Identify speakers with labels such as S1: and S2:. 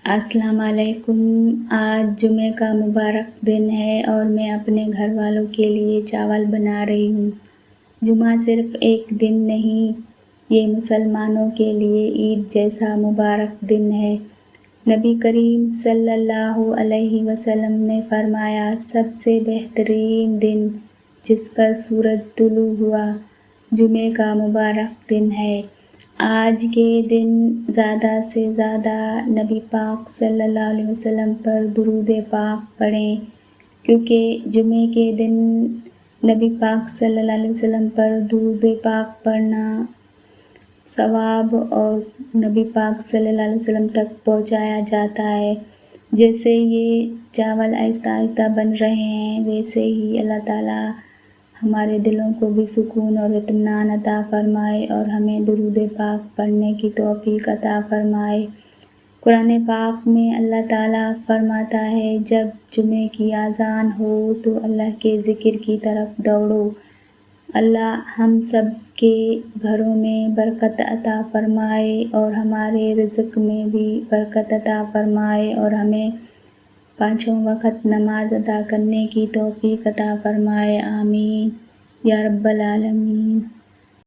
S1: السلام علیکم۔ آج جمعہ کا مبارک دن ہے اور میں اپنے گھر والوں کے لیے چاول بنا رہی ہوں۔ جمعہ صرف ایک دن نہیں، یہ مسلمانوں کے لیے عید جیسا مبارک دن ہے۔ نبی کریم صلی اللہ علیہ وسلم نے فرمایا، سب سے بہترین دن جس پر سورج طلوع ہوا، جمعہ کا مبارک دن ہے۔ آج کے دن زیادہ سے زیادہ نبی پاک صلی اللہ علیہ وسلم پر درود پاک پڑھیں، کیونکہ جمعے کے دن نبی پاک صلی اللہ علیہ وسلم پر درود پاک پڑھنا ثواب اور نبی پاک صلی اللہ علیہ وسلم تک پہنچایا جاتا ہے۔ جیسے یہ چاول آہستہ آہستہ بن رہے ہیں، ویسے ہی اللہ تعالیٰ ہمارے دلوں کو بھی سکون اور اطمینان عطا فرمائے اور ہمیں درود پاک پڑھنے کی توفیق عطا فرمائے۔ قرآن پاک میں اللہ تعالیٰ فرماتا ہے، جب جمعے کی اذان ہو تو اللہ کے ذکر کی طرف دوڑو۔ اللہ ہم سب کے گھروں میں برکت عطا فرمائے اور ہمارے رزق میں بھی برکت عطا فرمائے اور ہمیں پانچوں وقت نماز ادا کرنے کی توفیق عطا فرمائے۔ آمین یا رب العالمین۔